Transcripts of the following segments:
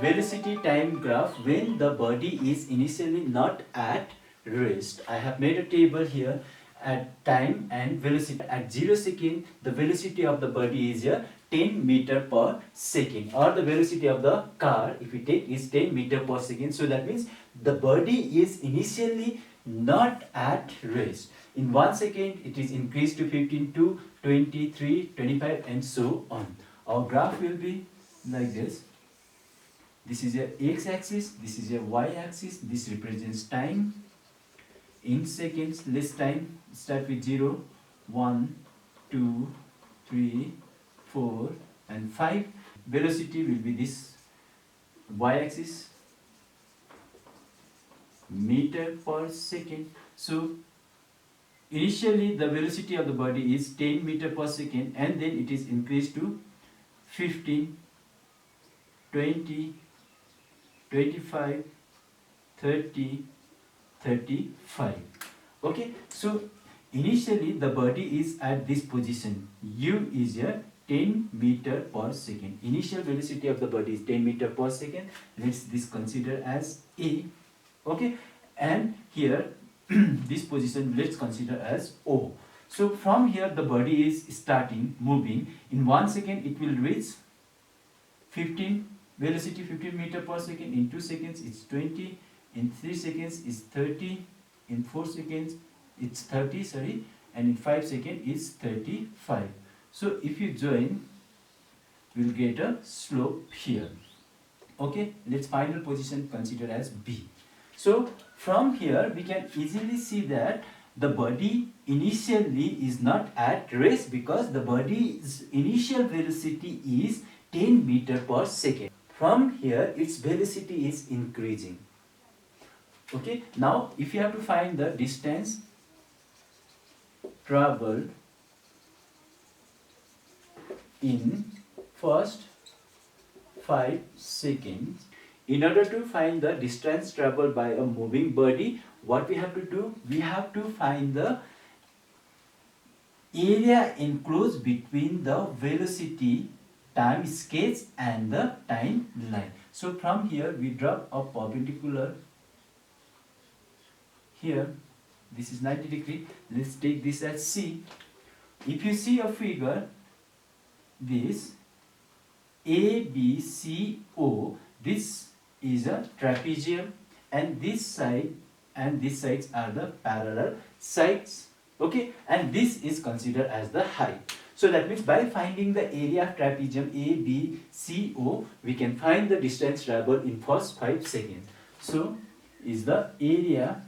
velocity time graph when the body is initially not at rest. I have made a table here at time and velocity. At 0 second, the velocity of the body is 10 meter per second, or the velocity of the car, if we take, is 10 meter per second. So that means the body is initially not at rest. In 1 second, it is increased to 15, to 23, 25, and so on. Our graph will be like this. This is your x-axis, this is your y-axis, this represents time in seconds. Let's time start with 0, 1, 2, 3, 4, and 5. Velocity will be this y-axis, meter per second. So initially the velocity of the body is 10 meter per second, and then it is increased to 15, 20, 25, 30, 35. Okay, so initially the body is at this position. U is a 10 meter per second. Initial velocity of the body is 10 meter per second. Let's this consider as A. Okay, and here this position let's consider as O. So from here the body is starting moving. In 1 second it will reach 15, velocity 15 meter per second. In 2 seconds it's 20, in 3 seconds it's 30, in 4 seconds it's 30, sorry, and in 5 seconds it's 35. So if you join, we'll get a slope here. Okay, let's final position consider as B. So from here we can easily see that the body initially is not at rest, because the body's initial velocity is 10 meter per second. From here its velocity is increasing. Okay, now if you have to find the distance traveled in first 5 seconds. In order to find the distance traveled by a moving body, what we have to do? We have to find the area enclosed between the velocity time sketch and the time line. So from here we drop a perpendicular here. This is 90 degree. Let's take this as C. If you see a figure, this A, B, C, O, this is a trapezium, and this side and this sides are the parallel sides. Okay, and this is considered as the height. So that means by finding the area of trapezium A, B, C, O, we can find the distance traveled in first 5 seconds. So is the area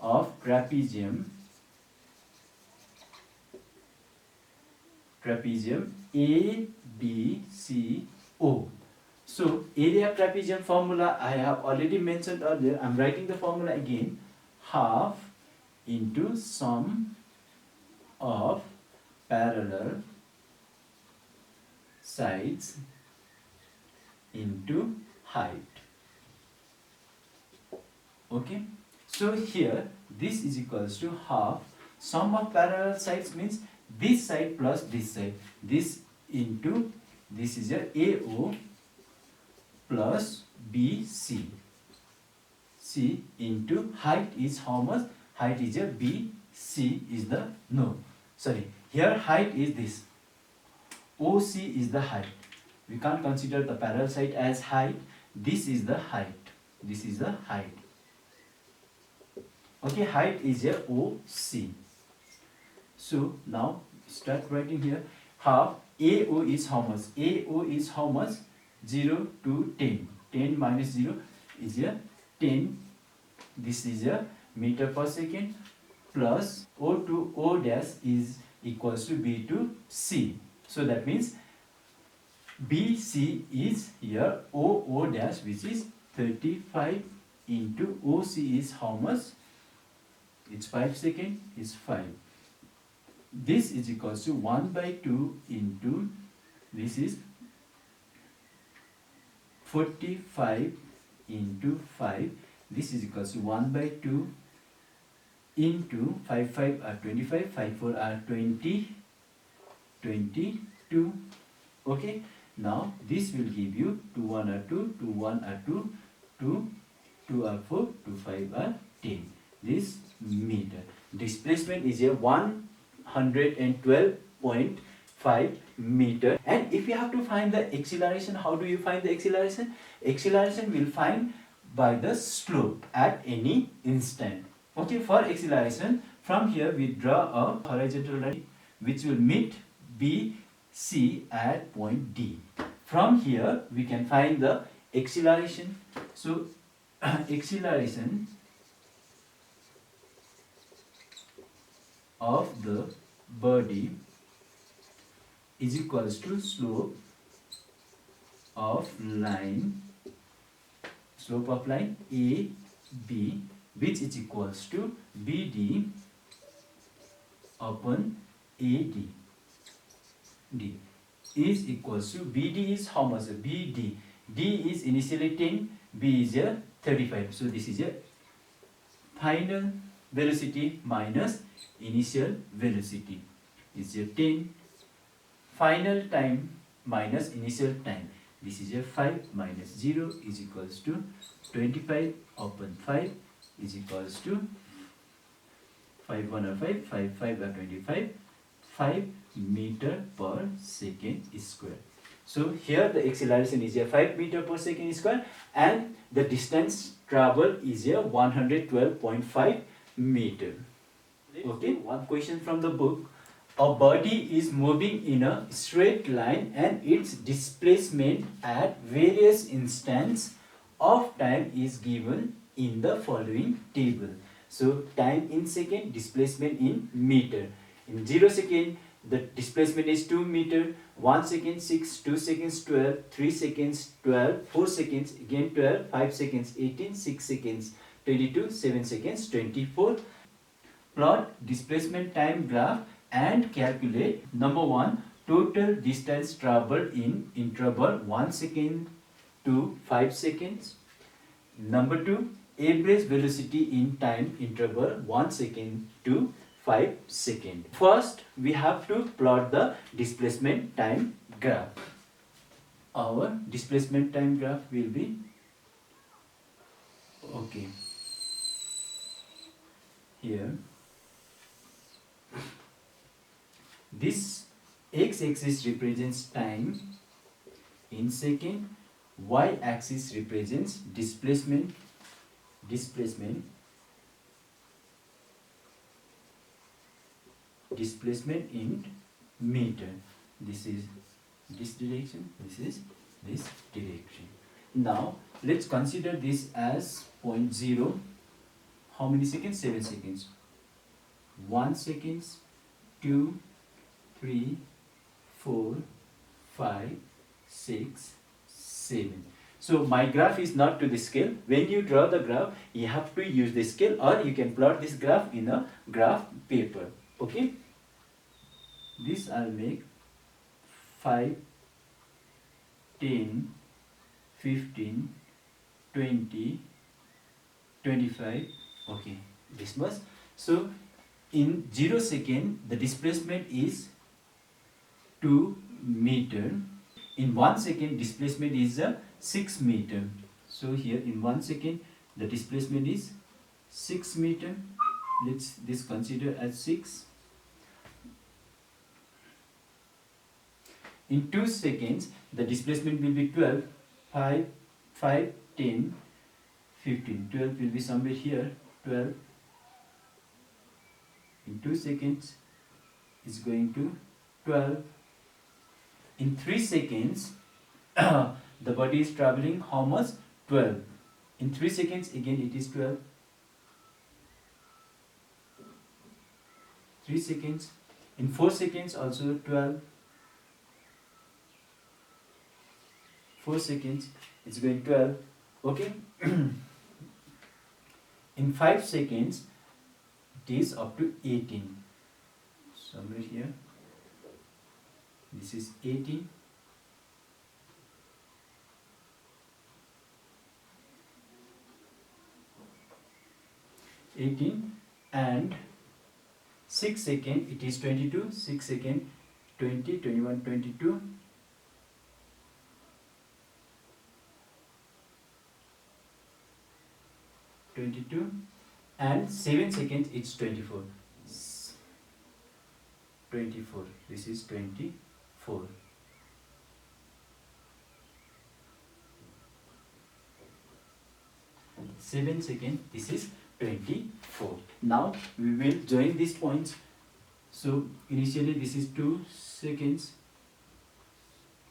of trapezium A, B, C, O. So area of trapezium formula I have already mentioned earlier. I am writing the formula again. Half into sum of parallel sides into height. Okay, so here this is equals to half sum of parallel sides, means this side plus this side, this into this is a AO plus BC, C into height is how much? Height is a BC is the here height is this, OC is the height. We can't consider the parallel side as height. This is the height. This is the height. Okay, height is a OC. So now start writing here. Half AO is how much? AO is how much? 0 to 10. 10 minus 0 is a 10. This is a meter per second, plus O to O dash is equals to B to C. So that means BC is here OO dash, which is 35 into OC is how much? It's 5 seconds, is 5. This is equals to 1 by 2 into this is 45 into 5. This is equals to 1 by 2 into 5 5 are 25, 5 4 are 20, 22. Okay, Now this will give you 2 1 are 2, 2 1 are 2, 2 2 are 4, 2 5 are 10. This meter. Displacement is a 112.5 meter. And if you have to find the acceleration, how do you find the acceleration? Acceleration will find by the slope at any instant. Okay, for acceleration, from here we draw a horizontal line which will meet BC at point D. From here we can find the acceleration. So acceleration of the body is equals to slope of line AB, which is equals to BD upon AD. D is equals to BD is how much? BD. D is initially 10, B is a 35. So this is a final velocity minus initial velocity is a 10. Final time minus initial time. This is a 5 minus 0 is equals to 25 upon 5 is equals to 5 1 are 5, 5 5 are 25, 5 meter per second square. So here the acceleration is a 5 meter per second square and the distance traveled is a 112.5 meter. Okay, one question from the book. A body is moving in a straight line and its displacement at various instants of time is given in the following table. So time in second, displacement in meter. In 0 second, the displacement is 2 meter, 1 second 6, 2 seconds 12, 3 seconds 12, 4 seconds again 12, 5 seconds 18, 6 seconds 22, 7 seconds 24. Plot displacement time graph and calculate number 1 total distance traveled in interval 1 second to 5 seconds. Number 2 average velocity in time interval 1 second to 5 seconds. First we have to plot the displacement time graph. Our displacement time graph will be okay here. This x-axis represents time in second, y-axis represents displacement in meter. This is this direction, this is this direction. Now let's consider this as point 0. How many seconds? 7 seconds. 1 seconds, 2, 3, 4, 5, 6, 7. So my graph is not to the scale. When you draw the graph, you have to use the scale or you can plot this graph in a graph paper. Okay? This I'll make 5, 10, 15, 20, 25. Okay, this much. So in 0 second, the displacement is 2 meter. In 1 second, displacement is 6 meter. So here in 1 second, the displacement is 6 meter. Let's this consider as 6. In 2 seconds, the displacement will be 12, 5, 5, 10, 15. 12 will be somewhere here, 12. In 2 seconds, is going to 12. In 3 seconds, the body is traveling how much? 12. In 3 seconds, again it is 12. 3 seconds. In 4 seconds, also 12. 4 seconds, it's going 12. Okay. In 5 seconds, it is up to 18. Somewhere here. This is 18. And 6 seconds, it is 22. 6 seconds, 20, 21, 22. 22, and 7 seconds it's 24. 24. This is 24. And 7 seconds. This is 24. Now we will join these points. So initially this is 2 seconds,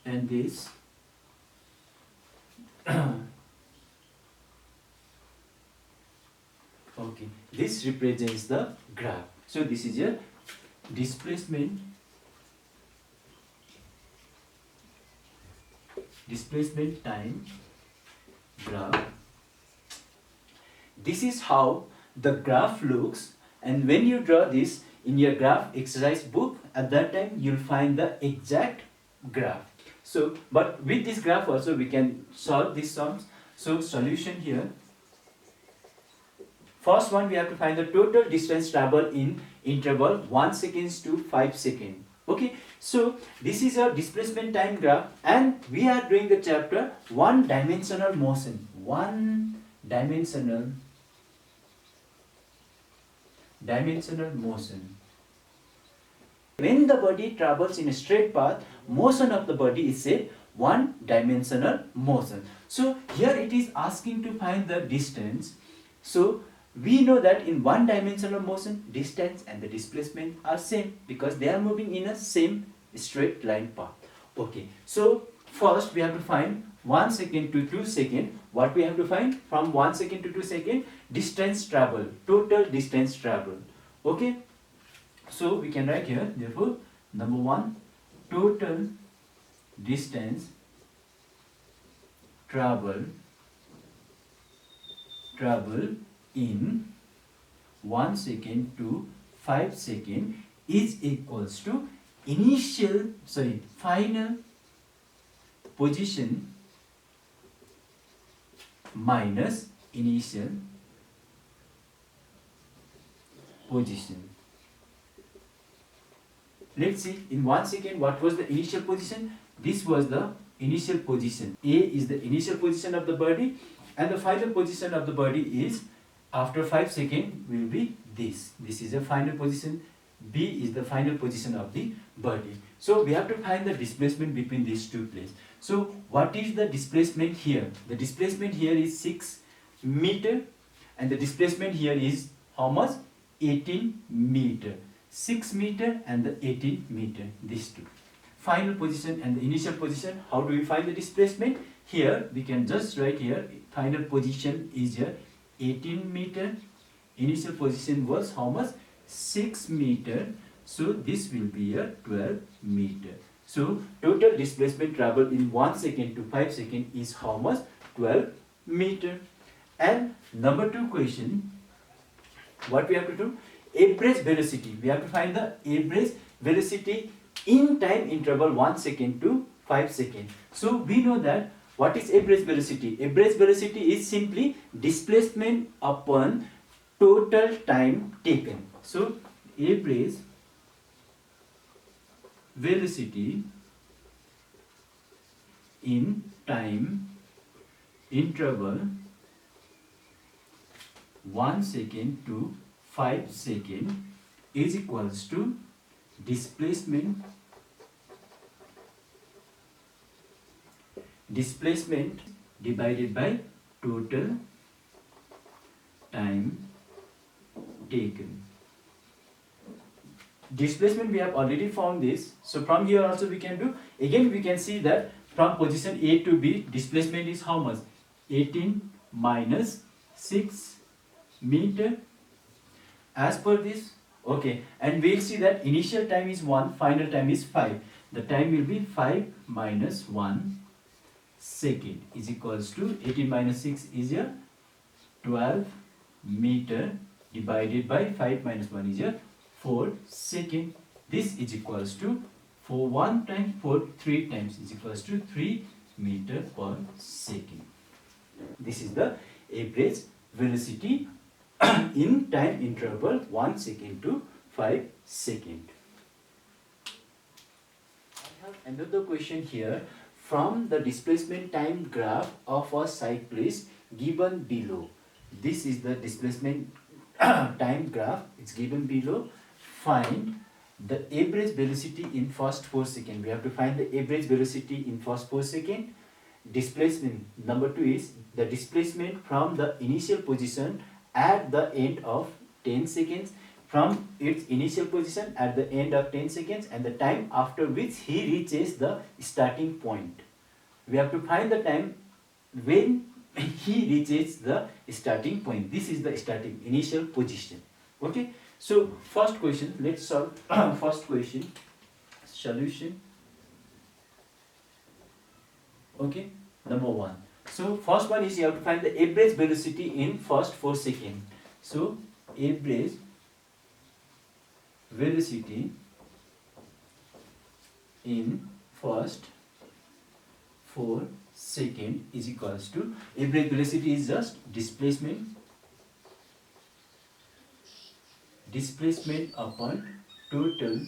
and this okay, this represents the graph. So this is a displacement time graph. This is how the graph looks, and when you draw this in your graph exercise book, at that time you'll find the exact graph. So but with this graph also we can solve these sums. So solution here, first one we have to find the total distance traveled in interval 1 seconds to 5 seconds. Okay, so this is a displacement time graph, and we are doing the chapter one dimensional motion. One dimensional motion. When the body travels in a straight path, motion of the body is said one dimensional motion. So here it is asking to find the distance. So we know that in one dimensional motion, distance and the displacement are same because they are moving in a same straight line path. Okay, so first we have to find 1 second to 2 second. What we have to find? From 1 second to 2 second, distance travel, total distance travel. Okay, so we can write here, therefore, number 1, total distance travel in 1 second to 5 seconds is equals to final position minus initial position. Let's see, in 1 second what was the initial position? This was the initial position. A is the initial position of the body, and the final position of the body is after 5 seconds will be this. This is a final position. B is the final position of the body. So we have to find the displacement between these two places. So what is the displacement here? The displacement here is 6 meter, and the displacement here is how much? 18 meter. 6 meter and the 18 meter, these two. Final position and the initial position. How do we find the displacement? Here we can just write here, final position is here 18 meter, initial position was how much? 6 meter, so this will be a 12 meter. So total displacement travel in 1 second to 5 seconds is how much? 12 meter. And number 2 question, what we have to do? Average velocity. We have to find the average velocity in time interval 1 second to 5 seconds. So we know that what is average velocity? Average velocity is simply displacement upon total time taken. So average velocity in time interval 1 second to 5 seconds is equals to displacement divided by total time taken. Displacement we have already found this, so from here also we can do, again we can see that from position A to B displacement is how much? 18 minus 6 meter as per this. Okay, and we'll see that initial time is 1, final time is 5. The time will be 5 minus 1 second is equals to 18 minus 6 is a 12 meter divided by 5 minus 1 is a 4 second. This is equals to, for 1 time, for 3 times is equals to 3 meter per second. This is the average velocity in time interval 1 second to 5 seconds. I have another question here from the displacement time graph of a cyclist given below. this is the displacement time graph. It's given below. Find the average velocity in first 4 seconds. We have to find the average velocity in first 4 seconds. Displacement number 2 is the displacement from the initial position at the end of 10 seconds, from its initial position at the end of 10 seconds, and the time after which he reaches the starting point. We have to find the time when he reaches the starting point. This is the starting initial position. Okay, so first question, let's solve. First question, solution. Okay, number 1. So first one is you have to find the average velocity in first 4 seconds. So average velocity in first 4 seconds is equals to, average velocity is just displacement upon total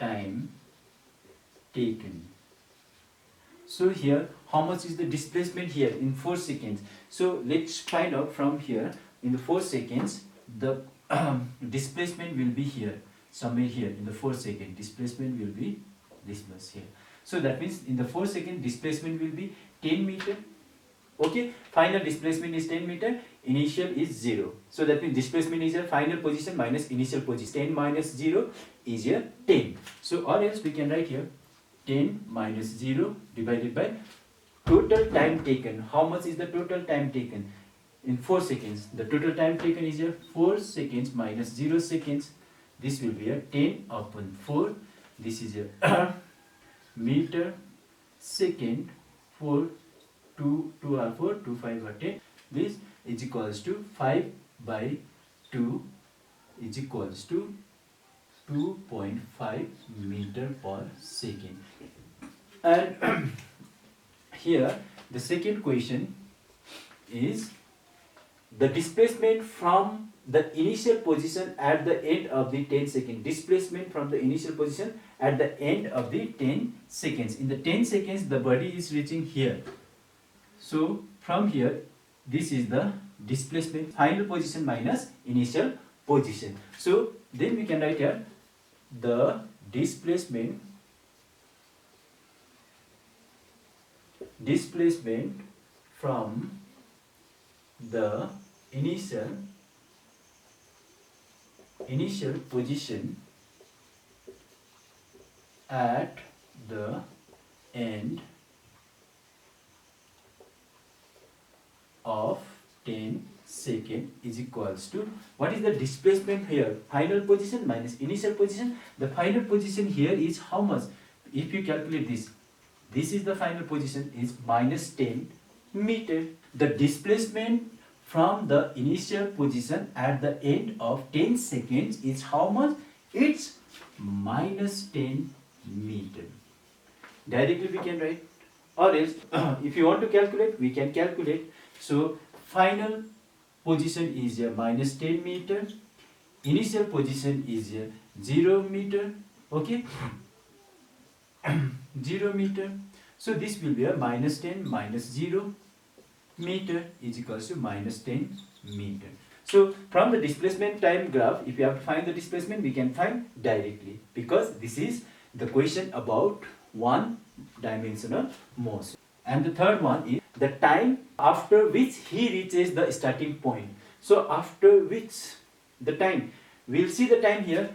time taken. So here, how much is the displacement here in 4 seconds? So let's find out from here. In the 4 seconds, the displacement will be here, somewhere here in the 4 seconds. Displacement will be this much here. So that means in the 4 seconds, displacement will be 10 meter. Okay, final displacement is 10 meter, initial is 0. So that means displacement is your final position minus initial position. 10 minus 0 is your 10. So or else we can write here 10 minus 0 divided by total time taken. How much is the total time taken? In 4 seconds. The total time taken is your 4 seconds minus 0 seconds. This will be a 10 upon 4. This is your meter second. 4, 2 are 4, 2, 5 are 10. This is equals to 5 by 2 is equals to 2.5 meter per second. And here the second question is the displacement from the initial position at the end of the 10 seconds. Displacement from the initial position at the end of the 10 seconds. In the 10 seconds the body is reaching here. So from here, this is the displacement, final position minus initial position. So then we can write here the displacement from the initial position at the end of 10 seconds is equals to, what is the displacement here? Final position minus initial position. The final position here is how much? If you calculate this is the final position, is minus 10 meter. The displacement from the initial position at the end of 10 seconds is how much? It's minus 10 meter. Directly we can write, or else if you want to calculate, we can calculate. So final position is a minus 10 meter, initial position is a 0 meter. Okay, 0 meter. So this will be a minus 10 minus 0 meter is equals to minus 10 meter. So from the displacement time graph, if you have to find the displacement, we can find directly, because this is the question about one dimensional motion. And the third one is the time after which he reaches the starting point. So after which the time, we'll see the time here.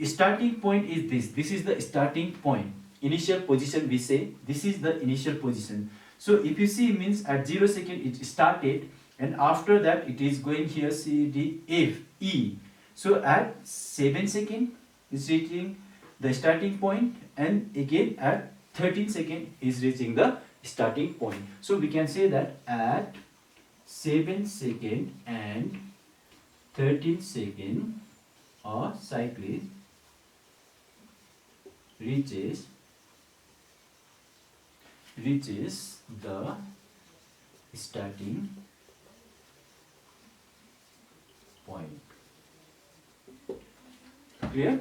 Starting point is this. This is the starting point. Initial position we say, this is the initial position. So if you see, means at 0 second it started, and after that it is going here C, D, F, E. So at 7 second is reaching the starting point, and again at 13 second is reaching the starting point. So we can say that at 7 second and 13 second a cyclist reaches the starting point. Clear?